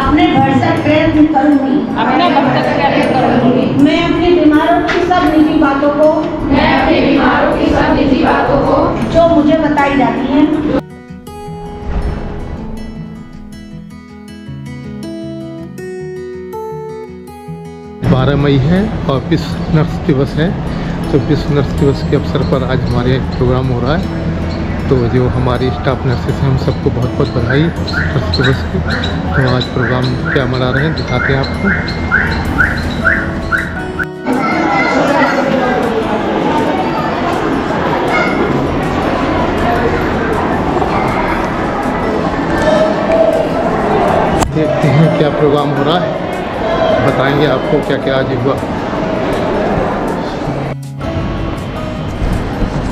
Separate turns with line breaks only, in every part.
अपने भरसक प्रयत्न करूंगी मैं अपनी बीमारों की सब निजी बातों को जो मुझे बताई जाती हैं
12 मई है और विश्व नर्स दिवस है। तो विश्व नर्स दिवस के अवसर पर आज हमारे प्रोग्राम हो रहा है। तो जो हमारी स्टाफ नर्सेस हैं हम सबको बहुत बहुत बधाई नर्स दिवस की। तो आज प्रोग्राम क्या मना रहे हैं दिखाते हैं आपको। देखते हैं क्या प्रोग्राम हो रहा है, बताएंगे आपको क्या क्या आज हुआ।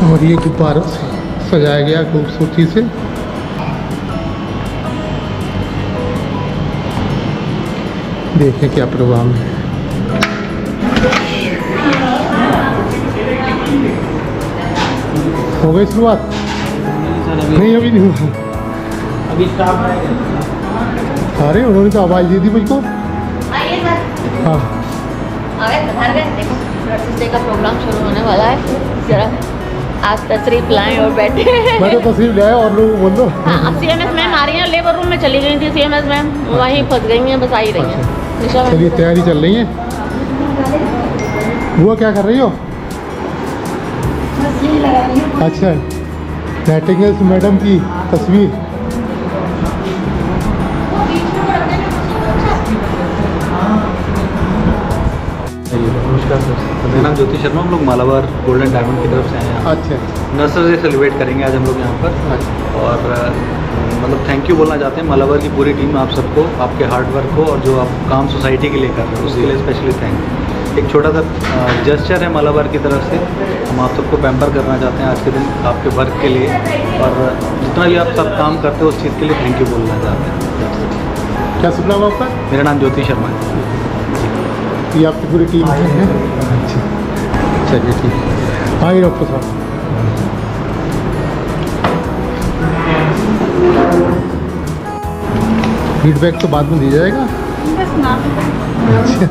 और ये गुब्बारों से सजाया गया खूबसूरती से। देखें क्या प्रोग्राम है। हो गई शुरुआत? नहीं अभी नहीं हुआ।
अभी स्टाफ आएगा।
अरे उन्होंने तो आवाज़ दी थी मुझको।
आइए सर।
हाँ
आ गए बाहर गए। देखो नर्सेस डे का प्रोग्राम शुरू होने वाला है। जरा आज तशरीफ लाएं और बैठे।
मैं तो तस्वीर ले आया और लोग बोल दो।
हाँ CMS मैम आ रही हैं। लेबर रूम में चली गई थी CMS मैम, वहीं फंस गई हैं, बस आ ही रही हैं। निशा मैम
चलिए तैयारी चल रही है। वो क्या कर रही हो? अच्छा नाइटिंगेल मैडम की तस्वीर।
नमस्कार सर, मेरा नाम ज्योति शर्मा। हम लोग मालाबार गोल्डन डायमंड की तरफ से आए हैं।
अच्छा
नर्सरी डे सेलिब्रेट करेंगे आज हम लोग यहाँ पर।
अच्छा
और मतलब थैंक यू बोलना चाहते हैं मालाबार की पूरी टीम, आप सबको, आपके हार्ड वर्क को, और जो आप काम सोसाइटी के लिए कर रहे हो उसके लिए स्पेशली थैंक। एक छोटा सा जेस्चर है मालाबार की तरफ से, हम आप सबको पैम्पर करना चाहते हैं आज के दिन आपके वर्क के लिए, और जितना भी आप सब काम करते हो उस चीज़ के लिए थैंक यू बोलना चाहते हैं।
क्या शुभ नाम आपका?
मेरा नाम ज्योति शर्मा है।
ये आपकी पूरी टीम है? अच्छा चलिए ठीक है। हाँ ये डॉक्टर साहब फीडबैक तो बाद में दिया जाएगा। अच्छा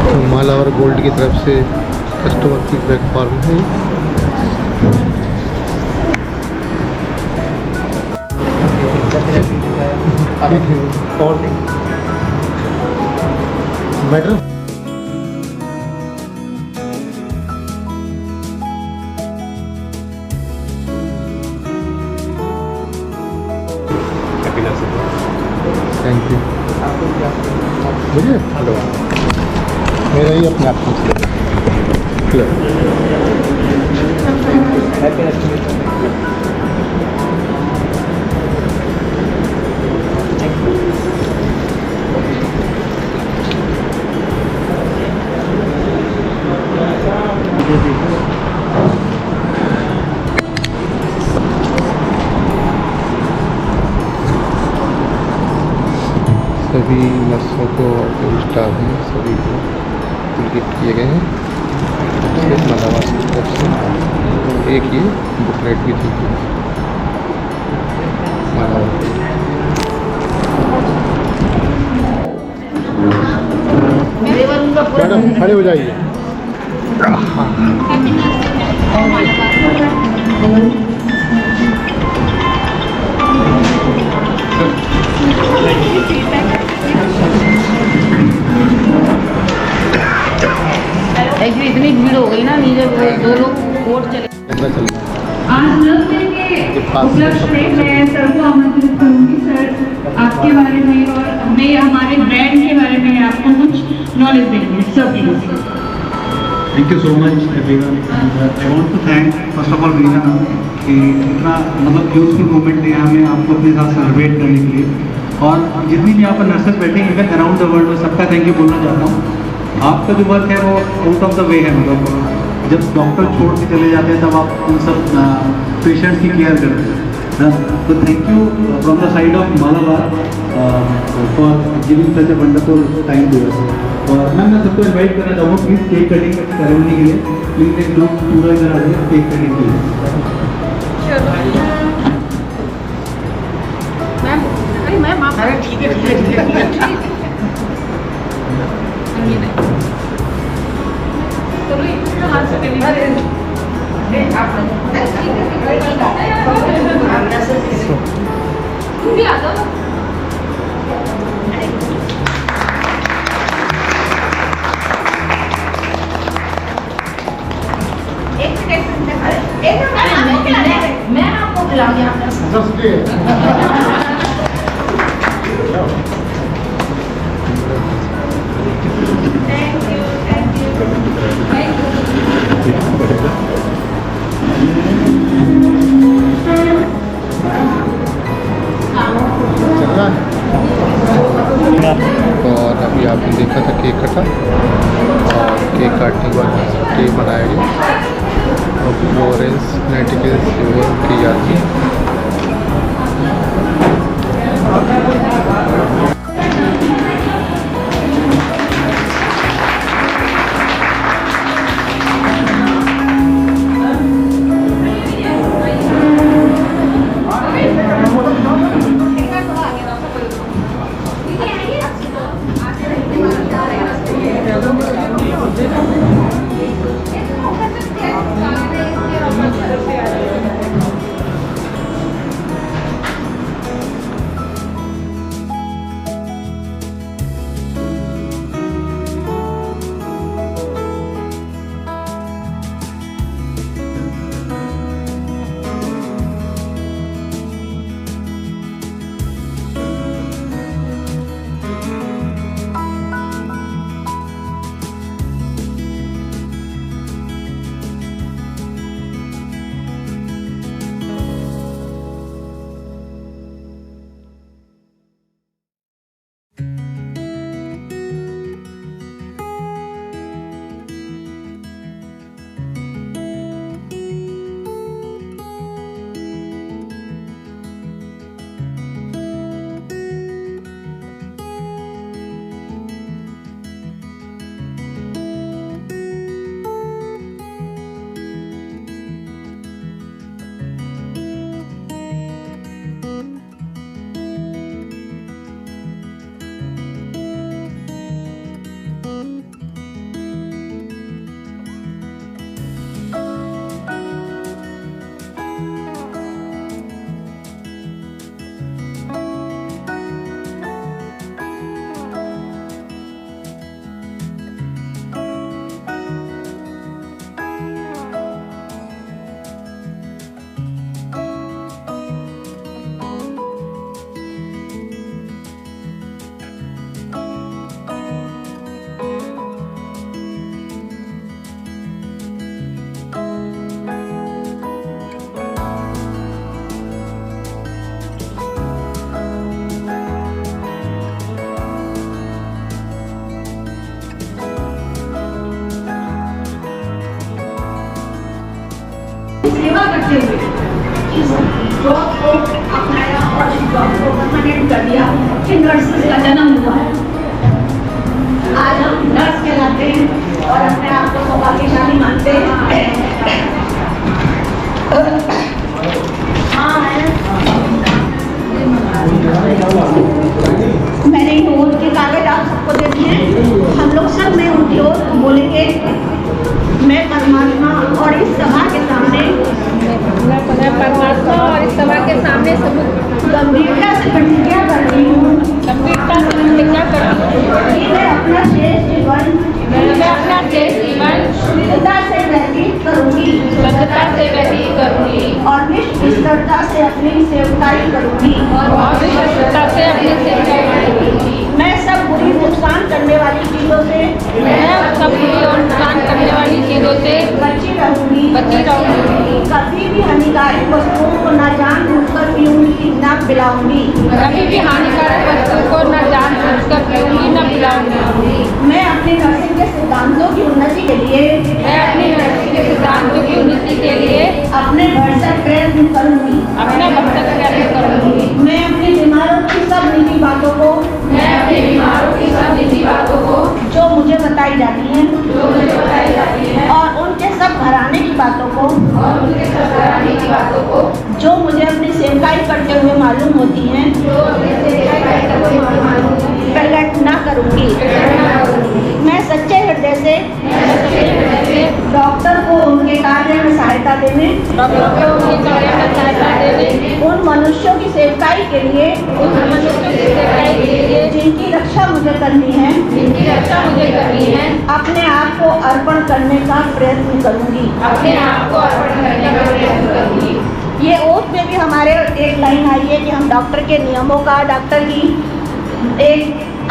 तो मालाबार गोल्ड की तरफ से कस्टमर फीडबैक फॉर्म है। और मैडम थैंक यू। मुझे मेरा ही अपने आप पूछ सभी नर्सों को और जो स्टाफ हैं सभी को गिफ्ट किए गए हैं मालाबार की तरफ से। एक ये बुकलेट भी थी मालाबार। मैडम खड़े हो जाइए।
एक्चुअली इतनी भीड़ हो गई ना, नीचे दो लोग कोर्ट चले।
आज नर्स डे के उपलक्ष्य में मैं सर को आमंत्रित करूंगी। सर आपके बारे में और हमारे ब्रांड के बारे में आपको कुछ नॉलेज देंगे सब।
Thank you so much everyone. I want to thank first of all Reena कि इतना मतलब यूजफुल मोमेंट दिया हमें आपको अपने साथ सेलिब्रेट करने के लिए। और जितनी भी यहाँ पर नर्सेस बैठे हैं अराउंड द वर्ल्ड में सबका थैंक यू बोलना चाहता हूँ। आपका जो वर्क है वो आउट ऑफ द वे है। मतलब जब डॉक्टर छोड़ के चले जाते हैं तब आप उन सब पेशेंट्स की केयर करते हैं। तो thank you from the side of Malabar for giving such a wonderful time to us. और मैं सबको इनवाइट करना चाहूँगा प्लीज़ केक कटिंग सेरेमनी के लिए। प्लीज़ एक लोग पूरा इधर आ जाइए केक कटिंग के लिए।
मैम आप ठीक है
मैं आपको खिलाऊंगी।
और अभी आपने देखा था केक कटा और केक काटने के बाद केक बनाया गया और फ्लोरेंस नाइटिंगेल से की जाती है।
सेवा करते हुए इस जॉब को अपनाया और इस जॉब को परमानेंट कर दिया कि नर्सेस का जन्म हुआ है। आज हम नर्स कहलाते हैं और अपने आप को सौभाग्यशाली मानते हैं। मैंने इन ओट के कागज आप सबको दे दिए। हम लोग सब में उनकी ओर बोलेंगे, मैं परमात्मा और इस सभा के सामने गंभीरता से प्रतिज्ञा करती हूँ कि मैं अपना शेष जीवन शुद्धता से व्यतीत करूँगी और निष्ठता से अपनी सेवकाई करूँगी। मैं सब बुरी नुकसान करने वाली चीज़ों से बची रहूँगी। कभी भी हानिकारक वस्तुओं को न जानबूझकर पीऊँगी न पिलाऊँगी। मैं अपने नर्सिंग के सिद्धांतों की उन्नति के लिए अपने भरसक प्रयत्न करूँगी। मैं अपनी बीमारों की सब निजी बातों को जो करूंगी। मैं सच्चे हृदय से डॉक्टर को उनके कार्य में सहायता देने, उन मनुष्यों की सेवकाई के लिए जिनकी रक्षा मुझे करनी है, अपने आप को अर्पण करने का प्रयत्न करूंगी। ये ओथ में भी हमारे एक लाइन आई है कि हम डॉक्टर के नियमों का, डॉक्टर की एक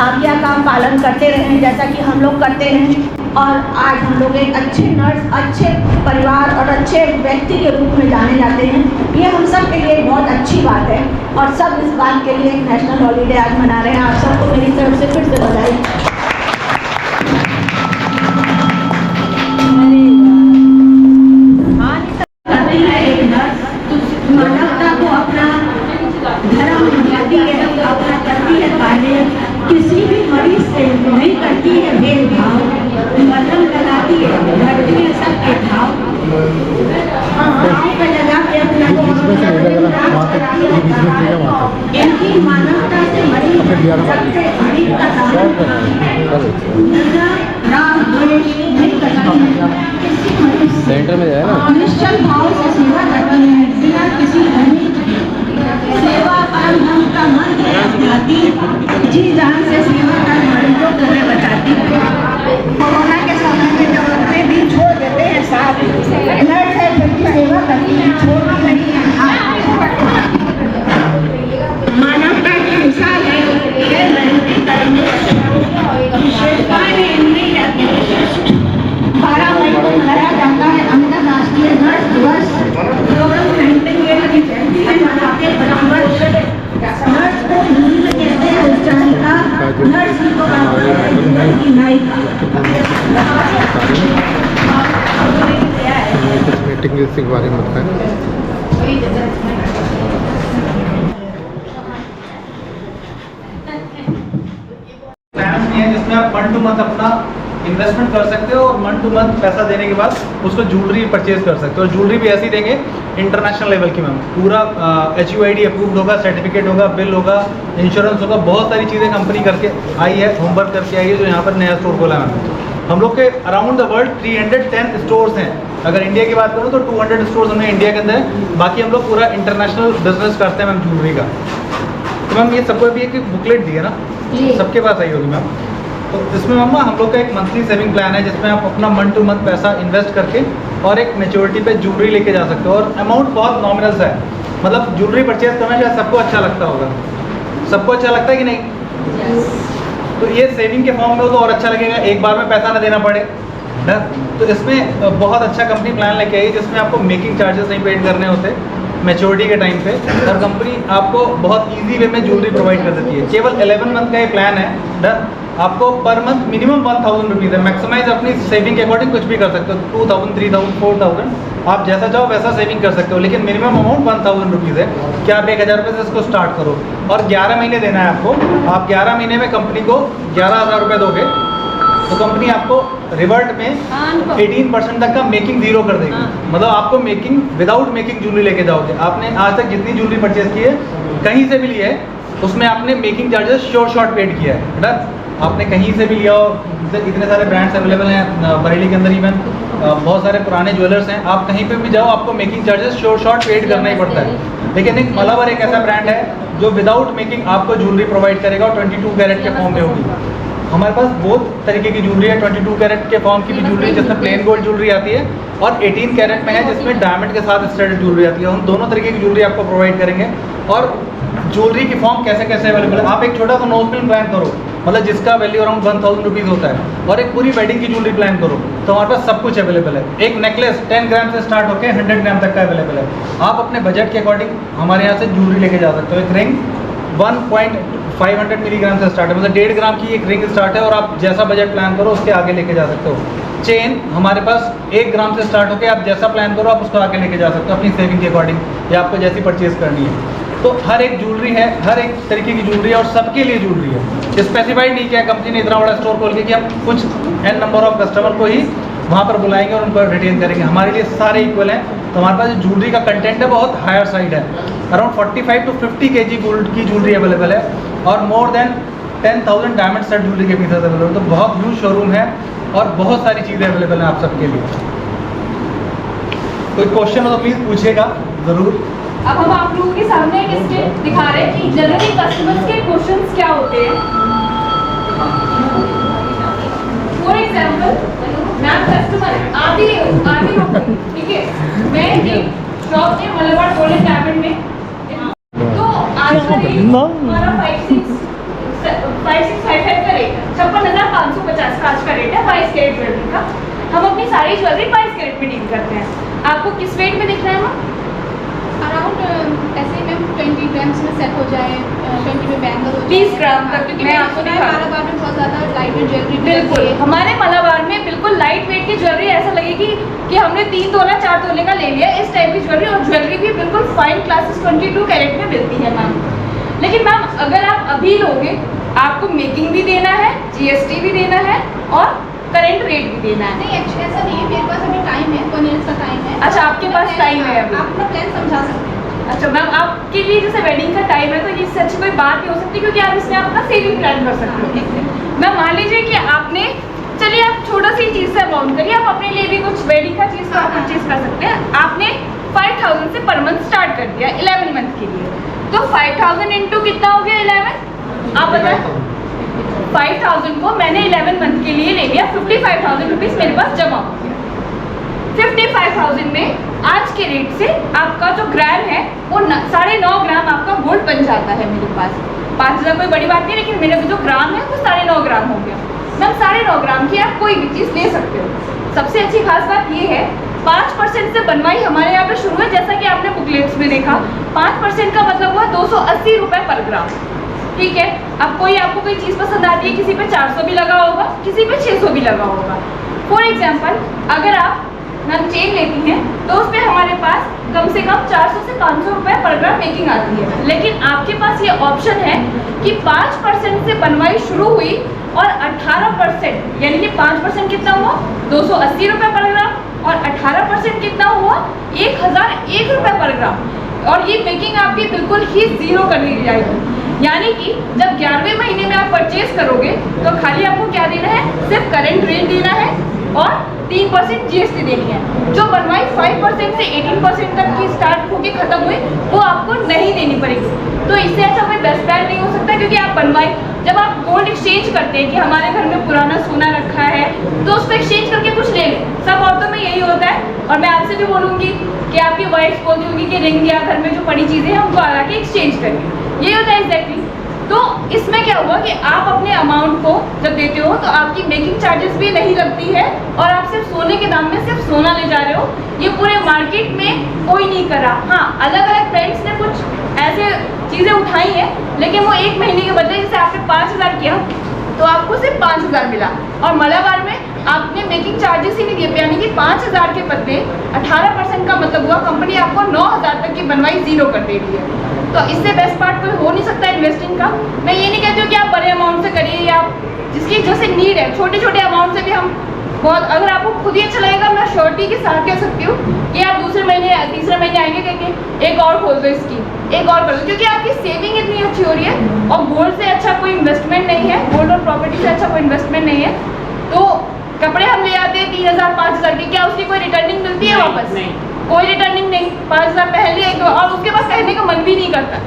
आज्ञा का पालन करते रहें, जैसा कि हम लोग करते हैं। और आज हम लोग एक अच्छे नर्स, अच्छे परिवार और अच्छे व्यक्ति के रूप में जाने जाते हैं। ये हम सब के लिए बहुत अच्छी बात है और सब इस बात के लिए एक नेशनल हॉलीडे आज मना रहे हैं। आप सबको मेरी तरफ से फिर से बधाई। मानवता को अपना धर्म बनाती है, अपना करती है कार्य, किसी भी मरीज से नहीं करती है भेदभाव, मलहम लगाती है, भरती है सबके भाव, पे लगा के अपना इनकी मानवता से मरीज सबसे बड़ी राम द्वेष नहीं करती,
सेंटर में जाए ना,
निश्चल भाव से सेवा करती है बिना किसी उम्मीद के। सेवा परम धर्म का मंत्र है अपनाती, जी जान से सेवा कर मरीजों को है बचाती। कोरोना के समय में जब अपने भी छोड़ देते हैं साथ, नर्स है जबकि सेवा करती है, छोड़ना नहीं है। मानवता की मिसाल है सेवकाएं नहीं जाती। 12 मई को मनाया जाता है अंतर्राष्ट्रीय नर्स दिवस। नर्स को हिंदी में कहते हैं उच्चारिका, नर्स को
मीटिंग के बारे में बताएं।
प्लान्स भी हैं जिसमें आप मंथ टू मंथ अपना इन्वेस्टमेंट कर सकते हो और मंथ टू मंथ पैसा देने के बाद उसको ज्वेलरी परचेज कर सकते हो। और ज्वेलरी भी ऐसी देंगे इंटरनेशनल लेवल की मैम, पूरा HUID अप्रूव्ड होगा, सर्टिफिकेट होगा, बिल होगा, इंश्योरेंस होगा, बहुत सारी चीज़ें कंपनी करके आई है, होमवर्क करके आई है, जो यहाँ पर नया स्टोर खोला है मैम। हम लोग के अराउंड द वर्ल्ड 310 स्टोर्स हैं। अगर इंडिया की बात करूँ तो 200 स्टोर्स हमने इंडिया के अंदर है, बाकी हम लोग पूरा इंटरनेशनल बिजनेस करते हैं मैम ज्वेलरी का। तो मैम ये सबको भी एक बुकलेट दी है ना, सबके पास आई होगी मैम। तो इसमें मम्मा हम लोग का एक मंथली सेविंग प्लान है जिसमें आप अपना मंथ टू मंथ पैसा इन्वेस्ट करके और एक मैच्योरिटी पे ज्वेलरी लेके जा सकते हो। और अमाउंट बहुत नॉमिनल है, मतलब ज्वेलरी परचेज करना शायद सबको अच्छा लगता होगा, सबको अच्छा लगता है कि नहीं? तो ये सेविंग के फॉर्म में हो तो और अच्छा लगेगा, एक बार में पैसा ना देना पड़े ना। तो इसमें बहुत अच्छा कंपनी प्लान लेके आई जिसमें आपको मेकिंग चार्जेस नहीं पेड करने होते मैच्योरिटी के टाइम पे, और कंपनी आपको बहुत इजी वे में ज्वेलरी प्रोवाइड कर देती है। केवल 11 मंथ का ये प्लान है डन। आपको पर मंथ मिनिमम 1000 रुपीज़ है, मैक्सिमाइज अपनी सेविंग के अकॉर्डिंग कुछ भी कर सकते हो, 2000, 3000, 4000 आप जैसा चाहो वैसा सेविंग कर सकते हो, लेकिन मिनिमम अमाउंट 1000 रुपीज़ है कि आप 1000 रुपये से इसको स्टार्ट करो। और 11 महीने देना है आपको, आप 11 महीने में कंपनी को 11,000 रुपये दोगे तो कंपनी आपको रिवर्ट में 18% तक का मेकिंग जीरो कर देगी। मतलब आपको मेकिंग विदाउट मेकिंग ज्वेलरी लेके जाओगे। आपने आज तक जितनी ज्वेलरी परचेज की है कहीं से भी लिया है उसमें आपने मेकिंग चार्जेस शॉर्ट पेड किया है डन। आपने कहीं से भी लिया हो, इतने सारे ब्रांड्स अवेलेबल हैं बरेली के अंदर, इवन बहुत सारे पुराने ज्वेलर्स हैं, आप कहीं पे भी जाओ आपको मेकिंग चार्जेस शॉर्ट पेड करना ही पड़ता है। लेकिन एक मलावर एक ऐसा ब्रांड है जो विदाउट मेकिंग आपको ज्वेलरी प्रोवाइड करेगा और 22 कैरेट के फॉर्म में होगी। हमारे पास बहुत तरीके की ज्वेलरी है, 22 कैरेट के फॉर्म की भी ज्वेलरी है जिसमें प्लेन गोल्ड ज्वेलरी आती है, और 18 कैरेट में है जिसमें डायमंड के साथ स्टडेड ज्वेलरी आती है। हम दोनों तरीके की ज्वेलरी आपको प्रोवाइड करेंगे। और ज्वेलरी की फॉर्म कैसे कैसे अवेलेबल है, आप एक छोटा सा नोज पिन प्लान करो, मतलब जिसका वैल्यू अराउंड 1000 रुपीज़ होता है, और एक पूरी वेडिंग की ज्वेलरी प्लान करो तो हमारे पास सब कुछ अवेलेबल है। एक नेकलेस 10 ग्राम से स्टार्ट होकर 100 ग्राम तक का अवेलेबल है। आप अपने बजट के अकॉर्डिंग हमारे यहाँ से ज्वेलरी लेके जा सकते हो। एक रिंग 1.500 मिलीग्राम से स्टार्ट है, मतलब 1.5 ग्राम की एक रिंग स्टार्ट है, और आप जैसा बजट प्लान करो उसके आगे लेके जा सकते हो। चेन हमारे पास 1 ग्राम से स्टार्ट होकर आप जैसा प्लान करो आप उसको आगे लेके जा सकते हो अपनी सेविंग के अकॉर्डिंग, या आपको जैसी परचेज करनी है। तो हर एक ज्वेलरी है, हर एक तरीके की ज्वेलरी है और सबके लिए ज्वेलरी है। स्पेसिफाइड नहीं किया कंपनी ने इतना बड़ा स्टोर खोल के कि हम कुछ n नंबर ऑफ कस्टमर को ही वहाँ पर बुलाएंगे और उनको रिटेन करेंगे। हमारे लिए सारे इक्वल हैं। तो हमारे पास ज्वेलरी का कंटेंट है बहुत हायर साइड है, अराउंड 45 to 50 kg गोल्ड की ज्वेलरी अवेलेबल है, और more than 10,000 diamond set jewellery के पीसेस अवेलेबल। तो बहुत ह्यूज शोरूम है और बहुत सारी चीज़ें अवेलेबल हैं आप सबके लिए। कोई क्वेश्चन हो तो प्लीज़ पूछिएगा ज़रूर।
अब हम आप लोगों के सामने एक स्टेप दिखा रहे हैं कि जनरली कस्टमर्स के क्वेश्चंस क्या होते हैं। फॉर एग्जांपल मैम कस्टमर आधी लोग, ठीक है, मैं एक शॉप है मलाबार गोल्डन डायमंड में, तो आज का रेट हमारा 5655 का रेट है, 56,550 का आज का रेट है 22 कैरेट ज्वेलरी का। हम अपनी सारी ज्वेलरी 22 कैरेट में डील करते हैं। आपको किस वेट में दिख रहा है मैम?
अराउंड ऐसे ही मैम 20 ग्राम्स में सेट हो जाए, 20 में बैंगल हो जाए,
20 ग्राम तक, क्योंकि
मैं
मैं
आपको
आपको
मलाबार में बहुत ज़्यादा लाइट वेट ज्वेलरी
बिल्कुल हमारे मलाबार में बिल्कुल लाइट वेट की ज्वेलरी ऐसा लगेगी कि हमने 3 तोला 4 तोले का ले लिया, इस टाइप की ज्वेलरी। और ज्वेलरी भी बिल्कुल फाइन क्लासेस 22 कैरेट में मिलती है मैम। लेकिन मैम अगर आप अभी लोगे, आपको मेकिंग भी देना है, GST भी देना है और करेंट रेट भी देना है।
नहीं एक्चुअली ऐसा नहीं है, मेरे पास अभी टाइम है, 1 ईयर का टाइम है।
अच्छा, आपके पास टाइम है अभी?
आप अपना प्लान समझा सकते हैं।
अच्छा मैम, आपके लिए जैसे वेडिंग का टाइम है तो इससे अच्छी कोई बात नहीं हो सकती, क्योंकि आप इसमें अपना सेविंग प्लान कर सकते हो। मैम मान लीजिए कि आपने, चलिए आप छोटा सी चीज़ से अमाउंट करिए, आप अपने लिए भी कुछ वेडिंग का चीज़ का परचेज कर सकते हैं। आपने 5,000 से पर मंथ स्टार्ट कर दिया 11 मंथ के लिए, तो 5,000 इंटू कितना हो गया 11? आप बताएं। 5,000 को मैंने 11 मंथ के लिए ले लिया, 55,000 रुपीज़ मेरे पास जमा हो गया। 55,000 में आज के रेट से आपका जो ग्राम है वो 9.5 ग्राम आपका गोल्ड बन जाता है मेरे पास। 5,000 कोई बड़ी बात नहीं, लेकिन मेरा जो ग्राम है वो 9.5 ग्राम हो गया। मैम 9.5 ग्राम की आप कोई भी चीज़ ले सकते हो। सबसे अच्छी खास बात ये है 5% से बनवाई हमारे यहाँ पे शुरू है, जैसा कि आपने बुकलेट्स में देखा। 5% का मतलब हुआ 280 रुपये पर ग्राम, ठीक है। अब आपको कोई चीज़ पसंद आती है, किसी पे 400 भी लगा होगा, किसी पे 600 भी लगा होगा। फॉर एग्जाम्पल अगर आप मैम चेन लेती हैं तो उस पर हमारे पास कम से कम 400 से 500 रुपये पर ग्राम मेकिंग आती है। लेकिन आपके पास ये ऑप्शन है कि 5% से बनवाई शुरू हुई और 18% यानी कि 5% कितना हुआ 280 रुपये पर ग्राम और 18% कितना हुआ 1,001 रुपये पर ग्राम। और ये मेकिंग आपकी बिल्कुल ही ज़ीरो कर दी जाएगी। यानी कि जब 11वें महीने में आप परचेज करोगे तो खाली आपको क्या देना है, सिर्फ करेंट रेट देना है और 3% GST देनी है। जो बनवाई 5% से 18% तक की स्टार्ट होकर खत्म हुई वो आपको नहीं देनी पड़ेगी। तो इससे अच्छा कोई बेस्ट प्लान नहीं हो सकता, क्योंकि आप बनवाई, जब आप गोल्ड एक्सचेंज करते हैं कि हमारे घर में पुराना सोना रखा है तो उसको एक्सचेंज करके कुछ ले लें। सब औरतों में यही होता है। और मैं आपसे भी बोलूँगी कि आपकी वाइफ बोलती होगी कि रिंग या घर में जो पड़ी चीज़ें हैं उनको आला के एक्सचेंज करिए, यही होता है एग्जैक्टली। तो इसमें क्या हुआ कि आप अपने अमाउंट को जब देते हो तो आपकी मेकिंग चार्जेस भी नहीं लगती है और आप सिर्फ सोने के दाम में सिर्फ सोना ले जा रहे हो। ये पूरे मार्केट में कोई नहीं करा। हाँ, अलग अलग ब्रांड्स ने कुछ ऐसे चीज़ें उठाई हैं, लेकिन वो 1 महीने के बदले जैसे आपने 5,000 किया तो आपको सिर्फ 5,000 मिला। और मलाबार में आपने मेकिंग चार्जेस ही नहीं दिए, यानी कि 5,000 के बदले 18% का मतलब हुआ कंपनी आपको 9,000 तक की बनवाई ज़ीरो कर दे रही है। तो इससे बेस्ट पार्ट कोई हो नहीं सकता इन्वेस्टिंग का। मैं ये नहीं कहती हूँ कि आप बड़े अमाउंट से करिए, या जिसकी जैसे नीड है, छोटे छोटे अमाउंट से भी हम बहुत, अगर आपको खुद ही अच्छा लगेगा, मैं श्योरिटी के साथ कह सकती हूँ कि आप दूसरे महीने तीसरे महीने आएंगे कहेंगे एक और खोल दो इसकी, एक और कर दो, क्योंकि आपकी सेविंग इतनी अच्छी हो रही है। और गोल्ड से अच्छा कोई इन्वेस्टमेंट नहीं है, गोल्ड और प्रॉपर्टी से अच्छा कोई इन्वेस्टमेंट नहीं है। तो कपड़े हम ले आते हैं 3,000 5,000 की, क्या उसकी कोई रिटर्निंग मिलती है वापस? नहीं, कोई रिटर्निंग नहीं। 5,000 पहन लिया और उसके बाद पहनने का मन भी नहीं करता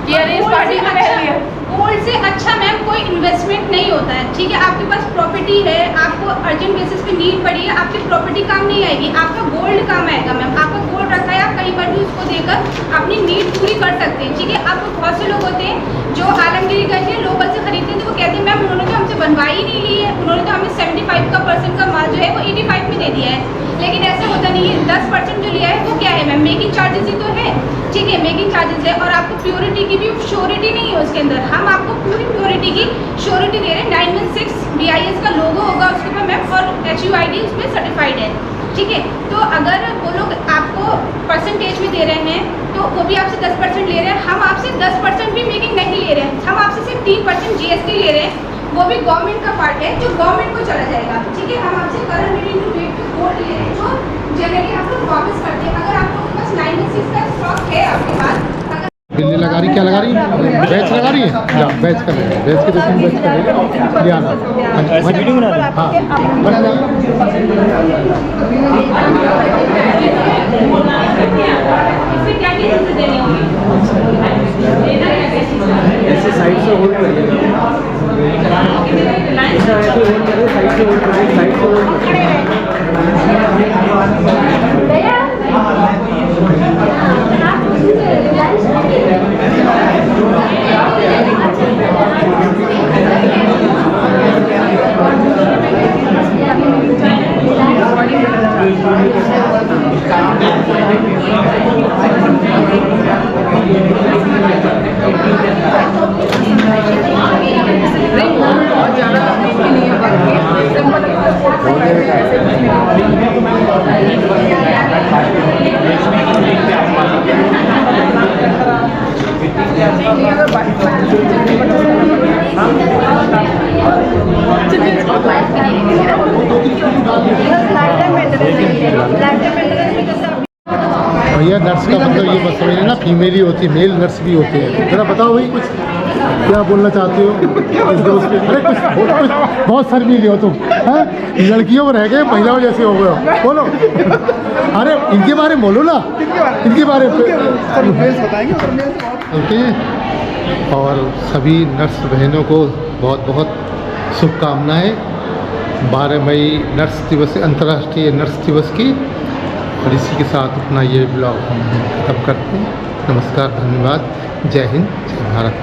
कि अरे इस पार्टी में पहन लिया।
गोल्ड से अच्छा मैम कोई इन्वेस्टमेंट नहीं होता है, ठीक है। आपके पास प्रॉपर्टी है, आपको अर्जेंट बेसिस पे नीड पड़ी है, आपकी प्रॉपर्टी काम नहीं आएगी, आपका गोल्ड काम आएगा मैम। आपका गोल्ड रखा है, आप कहीं पर भी उसको देकर अपनी नीड पूरी कर सकते हैं, ठीक है। अब बहुत से लोग होते हैं जो आलमगिरी करके लोकल से खरीदते हैं, तो वो कहते हैं मैम उन्होंने तो हमसे बनवाई ही नहीं ली है, उन्होंने तो हमें 75% का माल जो है वो 85 में दे दिया है। लेकिन ऐसा होता नहीं है। 10% जो लिया है वो क्या है मैम, मेकिंग चार्जेस ही तो है, ठीक है, मेकिंग चार्जेस है। और आपको प्योरिटी की भी श्योरिटी नहीं है उसके अंदर, हम आपको पूरी प्योरिटी की श्योरिटी दे रहे हैं। 916 BIS का लोगो होगा उसके ऊपर मैम, और HUID उसमें सर्टिफाइड है, ठीक है। तो अगर वो लोग आपको परसेंटेज में दे रहे हैं तो वो भी आपसे 10% ले रहे हैं, हम आपसे 10% भी मेकिंग नहीं ले रहे हैं, हम आपसे सिर्फ 3% GST ले रहे हैं, वो भी गवर्नमेंट का पार्ट है जो गवर्नमेंट को चला जाएगा, ठीक है। हम आपसे करंट रेट पे गोल्ड ले रहे हैं जो जनरली आप लोग वापस करते हैं। अगर आप लोग के पास 916 का स्टॉक है आपके पास,
बिल्ली लगा रही, क्या लगा रही? बैच लगा रही है? जा बैच कर रही है, बैच के 2-3 बैच कर रही है। ये आना वीडियो बना रही हाँ
इसमें क्या क्या चीज़ें देनी होगी?
ऐसे साइड से होल्ड करिएगा, ऐसा ऐसे होल्ड करिए, साइड से होल्ड करिए, साइड से होल्ड
भैया नर्स का मतलब ये मत समझिए ना, फीमेल ही होती है, मेल नर्स भी होते हैं। जरा बताओ भाई कुछ क्या बोलना चाहते हो इस दोस्त पे? अरे कुछ बहुत शर्मीली हो तुम, हैं? लड़कियों में रह गए, महिलाओं जैसे हो गए हो, बोलो। अरे इनके बारे में बोलो ना, इनके बारे में ओके। और सभी नर्स बहनों को बहुत बहुत शुभकामनाएँ 12 मई नर्स दिवस, अंतर्राष्ट्रीय नर्स दिवस की। और इसी के साथ अपना ये ब्लॉग हम खत्म करते हैं। नमस्कार, धन्यवाद, जय हिंद, जय भारत।